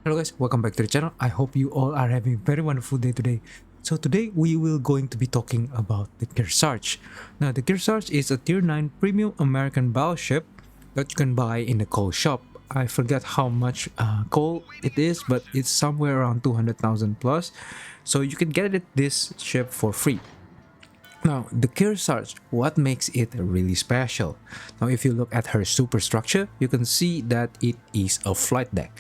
Hello guys, welcome back to the channel. I hope you all are having a very wonderful day today. So today we will going to be talking about the Kearsarge. Now the Kearsarge is a tier 9 premium American battleship that you can buy in the coal shop. I forget how much coal it is, but it's somewhere around 200,000 plus. So you can get this ship for free. Now, the Kearsarge, what makes it really special? Now, if you look at her superstructure, you can see that it is a flight deck.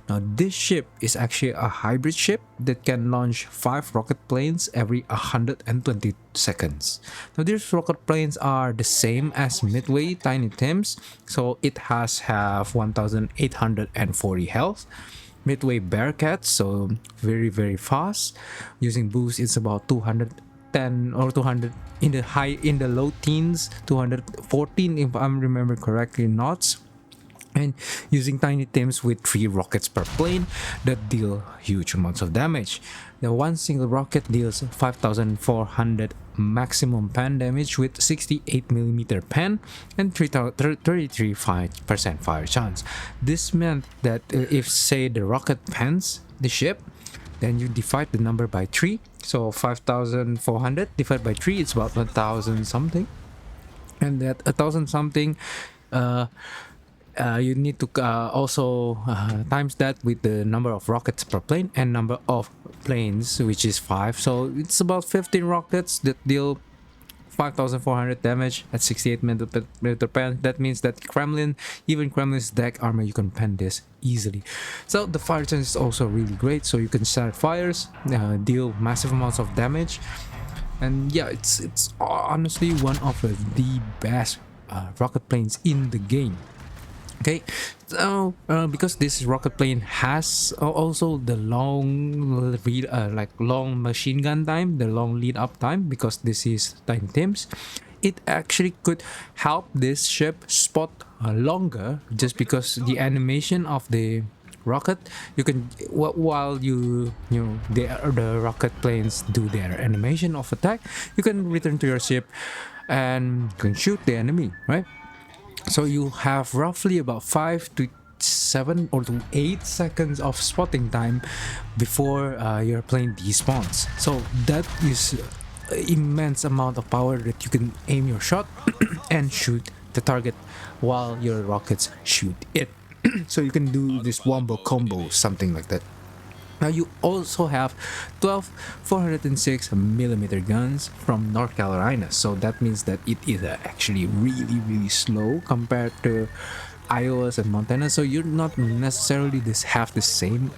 Now, this ship is actually a hybrid ship that can launch 5 rocket planes every 120 seconds. Now, these rocket planes are the same as Midway Tiny Tims, so it have 1,840 health. Midway Bearcats, so very fast. Using boost, it's about 210 or 200 in the low teens, 214 if I remember correctly knots. And using Tiny Tims with 3 rockets per plane that deal huge amounts of damage. The one single rocket deals 5,400 maximum pen damage with 68mm pen and 33% fire chance. This meant that if say the rocket pens the ship, then you divide the number by 3, so 5,400 divided by 3, it's about 1,000 something, and that 1,000 something you need to also times that with the number of rockets per plane and number of planes, which is 5, so it's about 15 rockets that deal 5,400 damage at 68mm pen. That means that even Kremlin's deck armor, you can pen this easily. So the fire chance is also really great, so you can start fires, deal massive amounts of damage, and yeah, it's honestly one of the best rocket planes in the game. Okay, so because this rocket plane has also the long machine gun time, the long lead up time, because this is Tiny Tims, it actually could help this ship spot longer, just because the animation of the rocket, you can while the rocket planes do their animation of attack, you can return to your ship and you can shoot the enemy, right? So you have roughly about 5 to 7 or to 8 seconds of spotting time before your plane despawns. So that is immense amount of power that you can aim your shot and shoot the target while your rockets shoot it. So you can do this wombo combo, something like that. Now you also have 12 406mm guns from North Carolina, so that means that it is actually really slow compared to Iowa's and Montana. So you're not necessarily have the same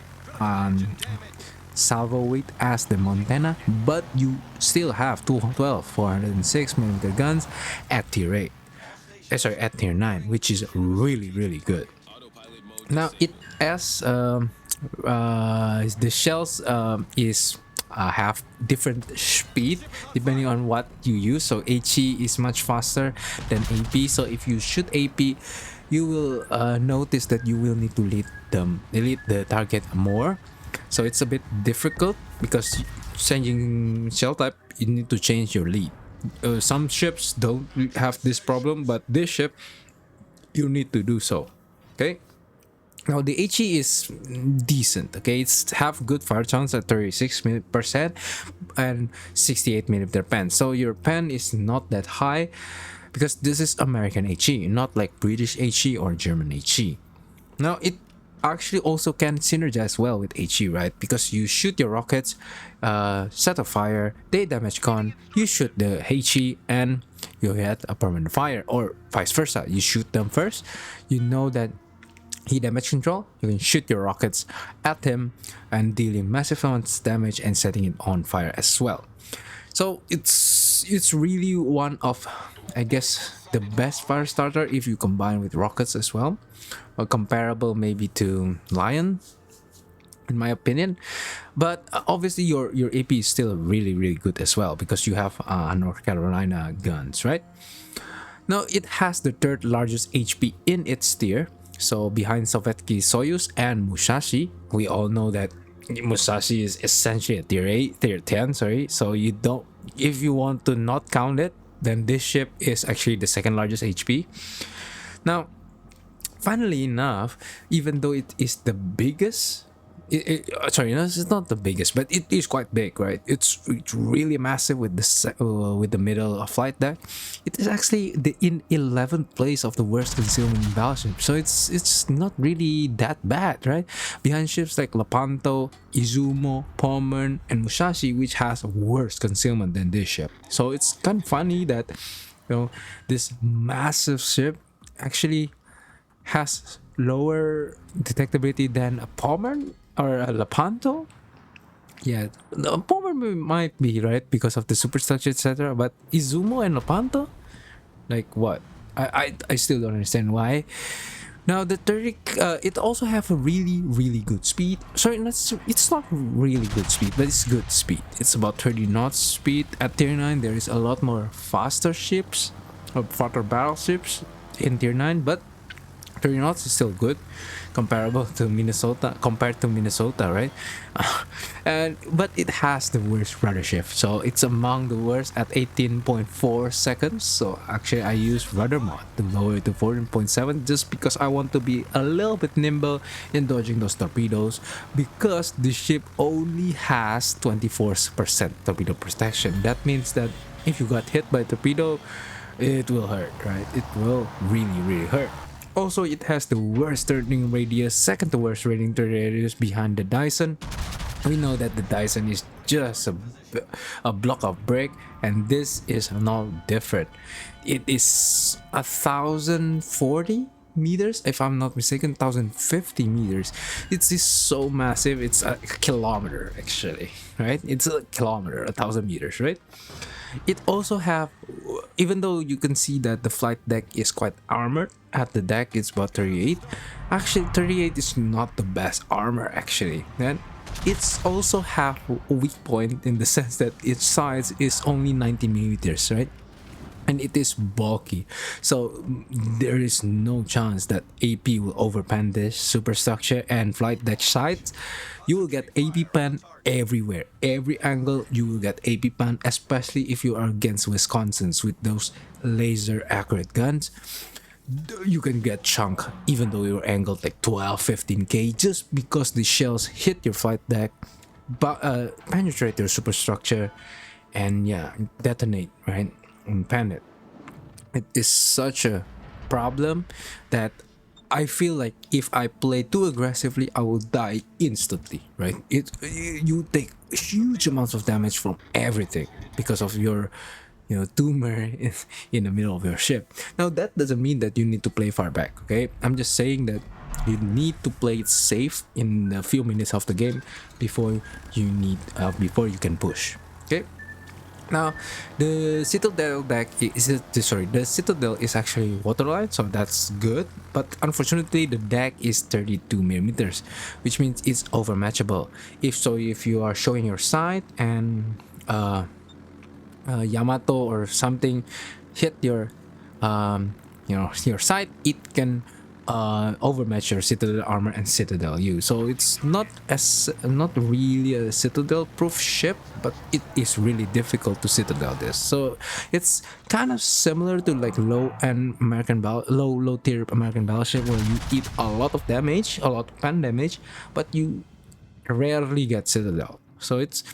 salvo weight as the Montana, but you still have 12 406mm guns at tier 8. At tier 9, which is really good. Now it has the shells have different speed depending on what you use. So HE is much faster than AP, so if you shoot AP, you will notice that you will need to lead the target more. So it's a bit difficult because changing shell type, you need to change your lead. Some ships don't have this problem, but this ship, you need to do so. Okay. Now the HE is decent, okay? It's have good fire chance at 36% and 68mm pen. So your pen is not that high because this is American HE, not like British HE or German HE. Now it actually also can synergize well with HE, right? Because you shoot your rockets, set a fire, they damage con, you shoot the HE and you get a permanent fire, or vice versa. You shoot them first, you know that he damage control, you can shoot your rockets at him and dealing massive amounts of damage and setting it on fire as well. So it's really one of, I guess, the best fire starter if you combine with rockets as well, or comparable maybe to Lion, in my opinion. But obviously your AP is still really good as well because you have North Carolina guns, right? Now it has the third largest HP in its tier. So behind Sovietsky Soyuz and Musashi, we all know that Musashi is essentially a tier 10, sorry. So you don't, if you want to not count it, then this ship is actually the second largest HP. Now, funnily enough, even though it is the biggest Sorry, no, it's not the biggest, but it is quite big, right? It's really massive with with the middle of flight deck. It is actually the in 11th place of the worst concealment battleship, so it's not really that bad, right? Behind ships like Lepanto, Izumo, Pommern, and Musashi, which has worse concealment than this ship. So it's kind of funny that this massive ship actually has lower detectability than a Pommern or a Lepanto. Yeah, the Pommern might be right because of the superstructure, etc. But Izumo and Lepanto, like what? I still don't understand why. Now the 30, it also have a really good speed. Sorry, it's not really good speed, but it's good speed. It's about 30 knots speed. At tier 9, there is a lot more faster ships, or faster battleships in tier 9, but 30 knots is still good comparable to Minnesota, compared to Minnesota, right? And but it has the worst rudder shift, so it's among the worst at 18.4 seconds. So actually I use rudder mod to lower it to 14.7 just because I want to be a little bit nimble in dodging those torpedoes, because the ship only has 24% torpedo protection. That means that if you got hit by a torpedo, it will hurt, right? It will really hurt. Also, it has the worst turning radius, second to worst turning radius behind the Dyson. We know that the Dyson is just a block of brick, and this is no different. It is 1,040 meters, if I'm not mistaken, 1,050 meters. It is so massive. It's a kilometer actually, right? It's a kilometer, 1,000 meters, right? It also have, even though you can see that the flight deck is quite armored, at the deck it's about 38. Actually, 38 is not the best armor actually. Then it's also have a weak point in the sense that its size is only 90 millimeters, right? And it is bulky, so there is no chance that AP will overpan this superstructure and flight deck sides. You will get AP pan everywhere, every angle. You will get AP pan, especially if you are against Wisconsin's with those laser accurate guns. You can get chunk even though you're angled like 12 15k, just because the shells hit your flight deck, but penetrate your superstructure, and yeah, detonate, right? And pan it. It is such a problem that I feel like if I play too aggressively, I will die instantly, right? You take huge amounts of damage from everything because of your tumor in the middle of your ship. Now that doesn't mean that you need to play far back, okay? I'm just saying that you need to play it safe in a few minutes of the game before before you can push, okay? Now, the Citadel deck the Citadel is actually waterline, so that's good. But unfortunately, the deck is 32 millimeters, which means it's overmatchable. If you are showing your side and Yamato or something hit your your side, it can overmatch your Citadel armor and Citadel U. So it's not really a Citadel proof ship, but it is really difficult to Citadel this. So it's kind of similar to like low tier American battleship, where you eat a lot of damage, a lot of pan damage, but you rarely get Citadel. So it's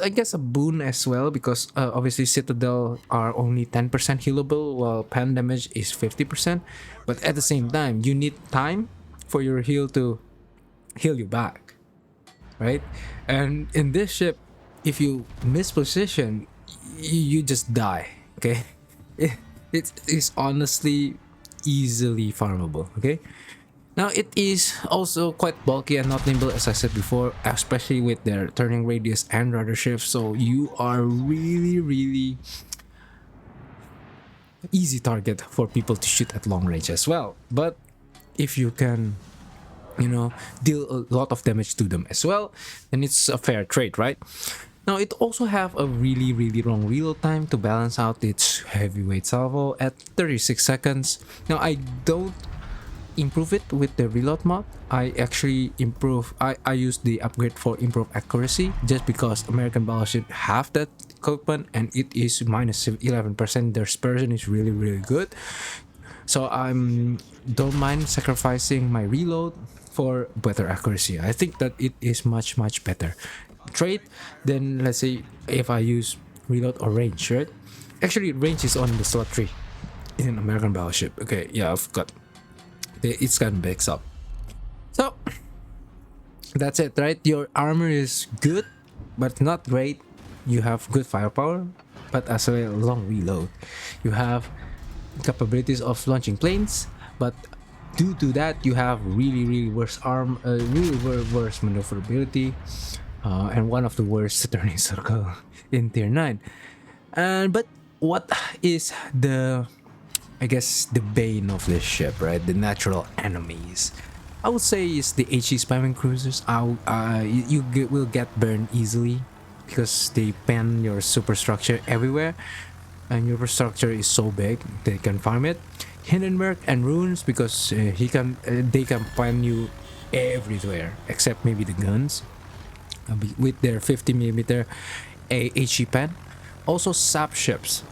I guess a boon as well, because obviously Citadel are only 10% healable while pan damage is 50%, but at the same time you need time for your heal to heal you back, right? And in this ship, if you miss position, you just die, okay? It is honestly easily farmable, okay? Now it is also quite bulky and not nimble, as I said before, especially with their turning radius and rudder shift. So you are really easy target for people to shoot at long range as well. But if you can, deal a lot of damage to them as well, then it's a fair trade, right? Now it also have a really long reload time to balance out its heavyweight salvo at 36 seconds. Now I don't improve it with the reload mod. I actually I use the upgrade for improved accuracy, just because American battleship have that equipment and it is minus 11%. Their dispersion is really good. So I'm don't mind sacrificing my reload for better accuracy. I think that it is much better trait than, let's say, if I use reload or range, right? Actually, range is on the slot 3 in American Battleship. Okay, yeah, I've got it's gotten mixed up. So that's it, right? Your armor is good, but not great. You have good firepower, but as well long reload. You have capabilities of launching planes, but due to that, you have really worse worse maneuverability, and one of the worst turning circle in tier 9. And but what is the, I guess, the bane of this ship, right? The natural enemies. I would say is the HE spamming cruisers. Will get burned easily because they pan your superstructure everywhere, and your superstructure is so big they can farm it. Hindenburg and runes because they can pan you everywhere except maybe the guns, with their 50mm HE pen. Also sap ships.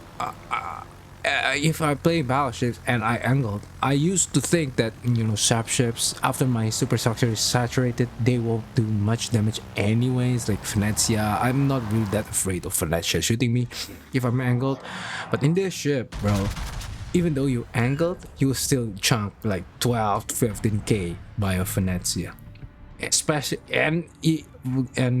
If I play battleships and I angled, I used to think that, sap ships, after my superstructure is saturated, they won't do much damage anyways. Like Venezia, I'm not really that afraid of Venezia shooting me if I'm angled. But in this ship, bro, even though you angled, you still chunk like 12 to 15k by a Venezia. Especially and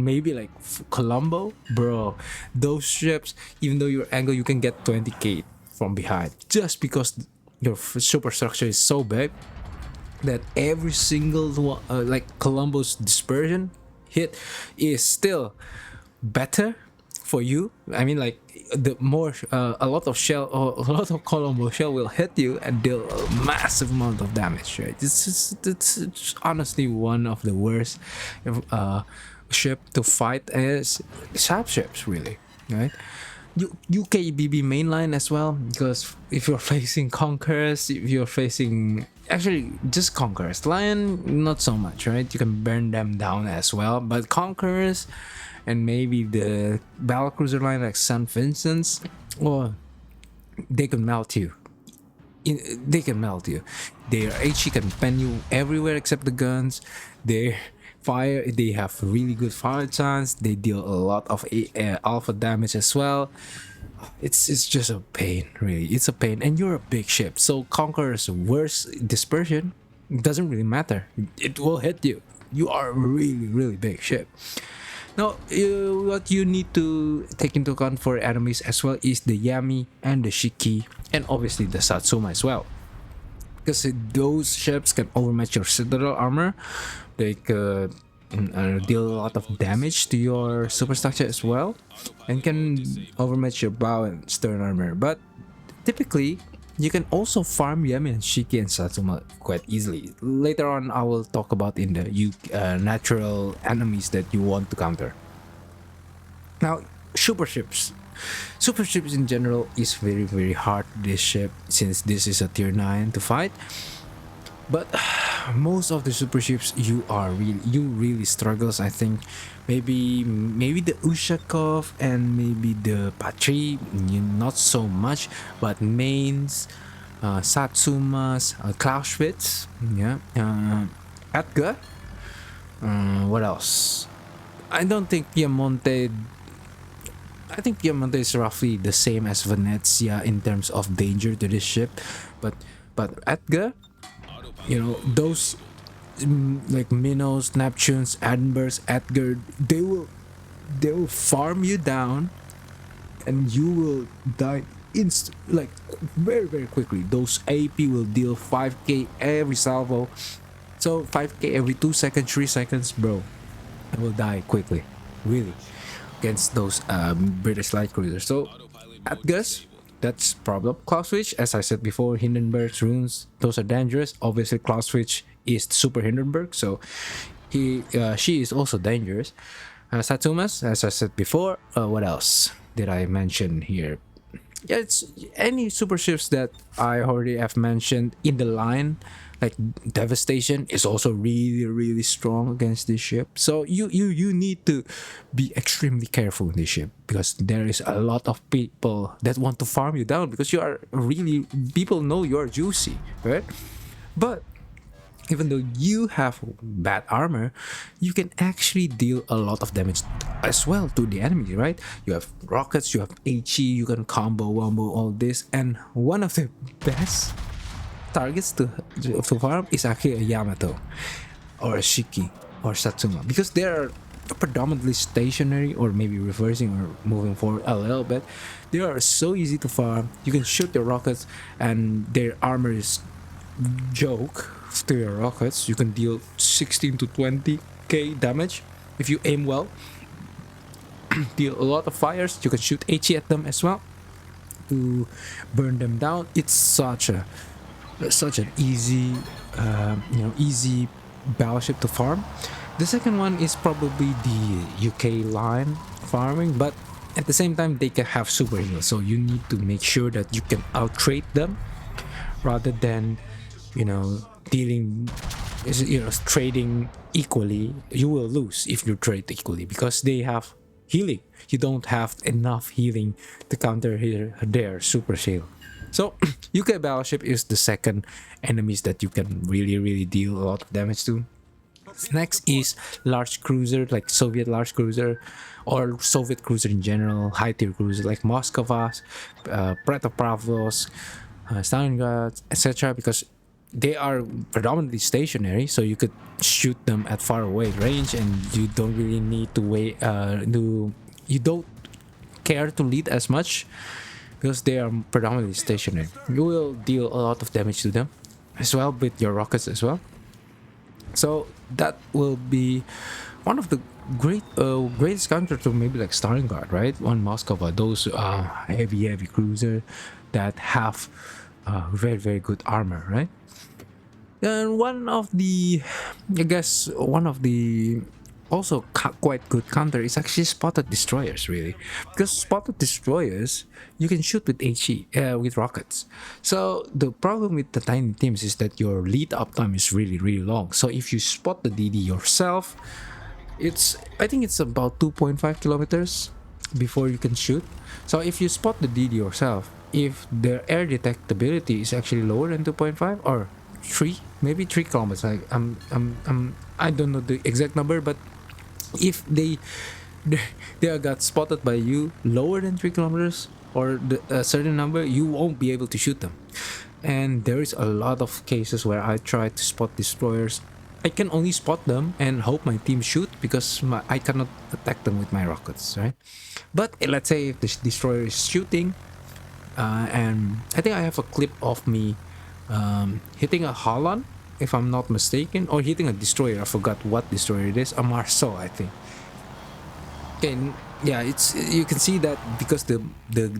maybe like Colombo, bro. Those ships, even though you're angled, you can get 20k from behind just because your superstructure is so big that every single like Colombo's dispersion hit is still better for you. I mean, like the more a lot of shell or a lot of Colombo shell will hit you and deal a massive amount of damage, right? It's honestly one of the worst ship to fight as sap ships, really, right? UKBB mainline as well, because if you're facing Conquerors, if you're facing actually just Conquerors, Lion not so much, right? You can burn them down as well, but Conquerors and maybe the battlecruiser line like St. Vincent's, or they can melt you. They can melt you. Their HE can pen you everywhere except the guns. They have really good fire chance. They deal a lot of alpha damage as well. It's just a pain, really. It's a pain, and you're a big ship, so Conqueror's worst dispersion doesn't really matter. It will hit you. You are a really big ship. Now, what you need to take into account for enemies as well is the Yami and the Shiki, and obviously the Satsuma as well, because those ships can overmatch your citadel armor. They could deal a lot of damage to your superstructure as well, and can overmatch your bow and stern armor. But typically, you can also farm Yami and Shiki and Satsuma quite easily. Later on, I will talk about in the natural enemies that you want to counter. Now, super ships. Super ships in general is very hard this ship, since this is a tier 9 to fight. But most of the super ships you really struggles. I think maybe the Ushakov and maybe the Patri, not so much, but mains, Satsumas, Clausewitz, yeah, Edgar. What else? I don't think Piemonte. I think Piemonte is roughly the same as Venezia in terms of danger to this ship, but Edgar, those like Minos, Neptunes, Edinburghs, Edgar, they will farm you down, and you will die like very quickly. Those AP will deal 5k every salvo, so 5k every 2 seconds, 3 seconds, bro. I will die quickly, really, against those British light cruisers. So Edgar's, that's problem. Clausewitz, as I said before, Hindenburg's runes, those are dangerous. Obviously, Clausewitz is super Hindenburg, so she is also dangerous. Satsumas, as I said before. What else did I mention here? Yeah, it's any super ships that I already have mentioned in the line. like devastation is also really strong against this ship. So you need to be extremely careful with this ship, because there is a lot of people that want to farm you down, because you are really, people know you're juicy, right? But even though you have bad armor, you can actually deal a lot of damage as well to the enemy, right? You have rockets, you have HE, you can combo, wombo, all this. And one of the best targets to farm is actually a Yamato or a Shiki or Satsuma, because they're predominantly stationary, or maybe reversing or moving forward a little bit. They are so easy to farm. You can shoot your rockets, and their armor is joke to your rockets. You can deal 16 to 20k damage if you aim well. Deal a lot of fires. You can shoot HE at them as well to burn them down. It's such an easy, easy battleship to farm. The second one is probably the UK line farming, but at the same time they can have super heal, so you need to make sure that you can out trade them rather than dealing, trading equally. You will lose if you trade equally, because they have healing. You don't have enough healing to counter their super shield. So UK battleship is the second enemies that you can really deal a lot of damage to. Next is large cruiser, like Soviet large cruiser, or Soviet cruiser in general, high tier cruiser like Moskva, Pretopravlos, Stalingrad, etc. Because they are predominantly stationary, so you could shoot them at far away range, and you don't really need to wait. You don't care to lead as much, because they are predominantly stationary. You will deal a lot of damage to them as well with your rockets as well. So that will be one of the greatest counter to maybe like Stalingrad, right? One Moskva, those heavy cruiser that have very good armor, right? And one of the, I guess, one of the also quite good counter is actually spotted destroyers, really, because spotted destroyers you can shoot with HE, with rockets. So the problem with the tiny teams is that your lead up time is really long. So if you spot the DD yourself, I think it's about 2.5 kilometers before you can shoot. So if you spot the DD yourself, if their air detectability is actually lower than 2.5 or 3, maybe 3 kilometers, I don't know the exact number, but if they got spotted by you lower than 3 kilometers or a certain number, you won't be able to shoot them. And there is a lot of cases where I try to spot destroyers. I can only spot them and hope my team shoot, because I cannot attack them with my rockets, right? But let's say if the destroyer is shooting, and I think I have a clip of me hitting a Holland, if I'm not mistaken, or hitting a destroyer. I forgot what destroyer it is. A Marceau, I think. Okay, yeah, it's, you can see that because the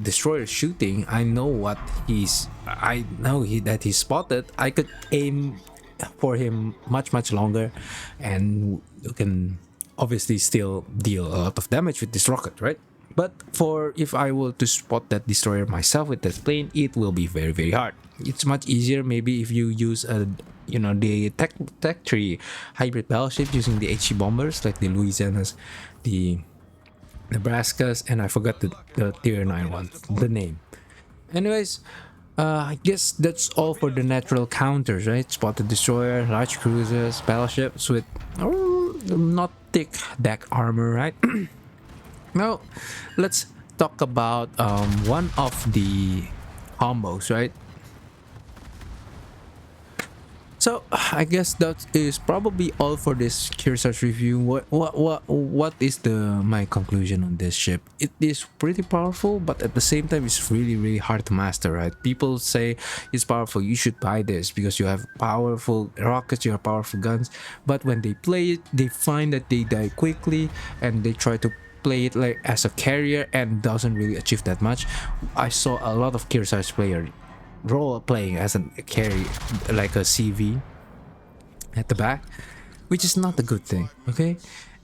destroyer is shooting, I know that he's spotted. I could aim for him much longer, and you can obviously still deal a lot of damage with this rocket, right? But if I were to spot that destroyer myself with that plane, it will be very hard. It's much easier maybe if you use the Tech 3 hybrid battleship using the HE bombers like the Louisianas, the Nebraskas, and I forgot the tier 9 one, the name. Anyways, I guess that's all for the natural counters, right? Spotted destroyer, large cruisers, battleships with not thick deck armor, right? Now, let's talk about one of the combos, right? So I guess that is probably all for this Kearsarge review. What is my conclusion on this ship? It is pretty powerful, but at the same time it's really hard to master, right? People say it's powerful, you should buy this because you have powerful rockets, you have powerful guns, but when they play it, they find that they die quickly, and they try to play it like as a carrier and doesn't really achieve that much. I saw a lot of Kearsarge players role playing as a carry, like a CV at the back, which is not a good thing, okay?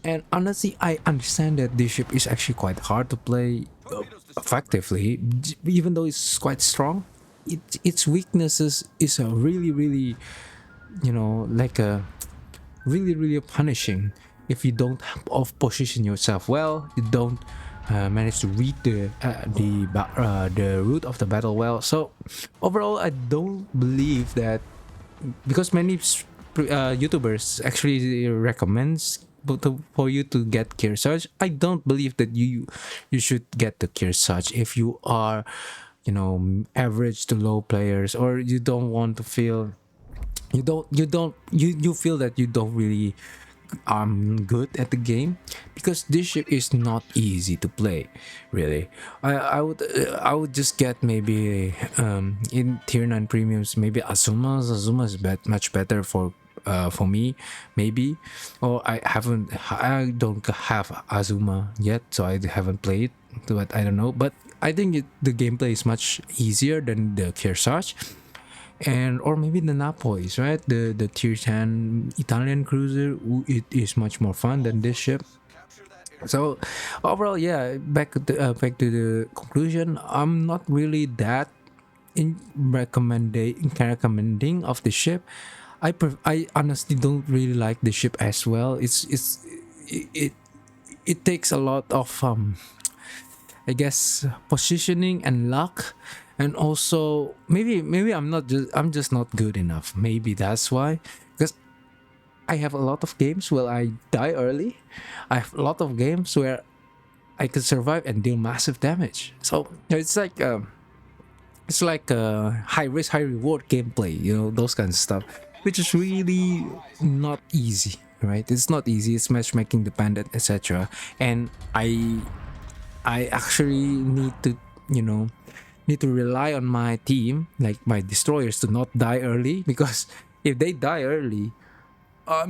And honestly, I understand that this ship is actually quite hard to play effectively, even though it's quite strong. Its weaknesses is a really like a really punishing if you don't off position yourself well, you don't manage to read the route of the battle well. So overall, I don't believe that, because many YouTubers actually recommends for you to get Kearsarge. I don't believe that you should get the Kearsarge if you are, average to low players, or you don't want to feel, you feel that you don't really good at the game, because this ship is not easy to play, really. I would just get maybe in tier 9 premiums, maybe Azuma is much better for me, maybe. Or I don't have Azuma yet, so I haven't played, but I don't know. But I think the gameplay is much easier than the Kearsarge, and or maybe the Napolis, right? The tier 10 Italian cruiser. It is much more fun than this ship. So overall, yeah, back to the conclusion, I'm not really that in recommending of the ship. I honestly don't really like the ship as well. It it takes a lot of I guess positioning and luck, and also maybe I'm just not good enough. Maybe that's why, because I have a lot of games where I die early. I have a lot of games where I can survive and deal massive damage. So it's like a high risk, high reward gameplay. Those kinds of stuff, which is really not easy. Right? It's not easy. It's matchmaking dependent, etc. And I actually need to rely on my team, like my destroyers, to not die early, because if they die early, I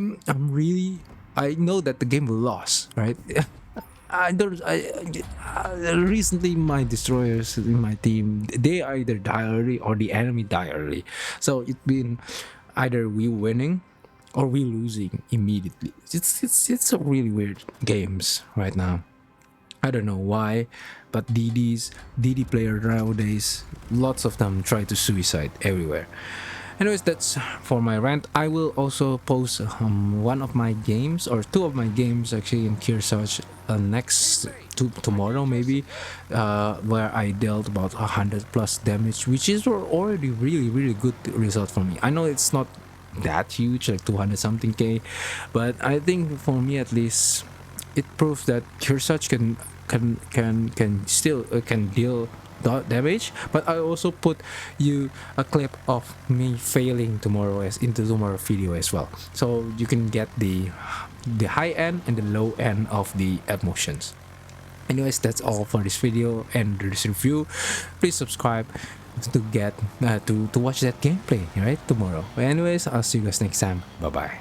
know that the game will lose, right? I don't. Recently, my destroyers in my team, they either die early or the enemy die early, so it's been either we winning or we losing immediately. It's a really weird games right now. I don't know why, but DD player nowadays, lots of them try to suicide everywhere. Anyways, that's for my rant. I will also post one of my games, or two of my games actually, in Kearsarge next to tomorrow maybe, where I dealt about 100 plus damage, which is already really good result for me. I know it's not that huge, like 200 something k, but I think for me at least, it proves that Kearsarge can still can deal damage. But I also put you a clip of me failing tomorrow as into tomorrow video as well, so you can get the high end and the low end of the emotions. Anyways, that's all for this video and this review. Please subscribe to get to watch that gameplay right tomorrow. Anyways, I'll see you guys next time. Bye bye.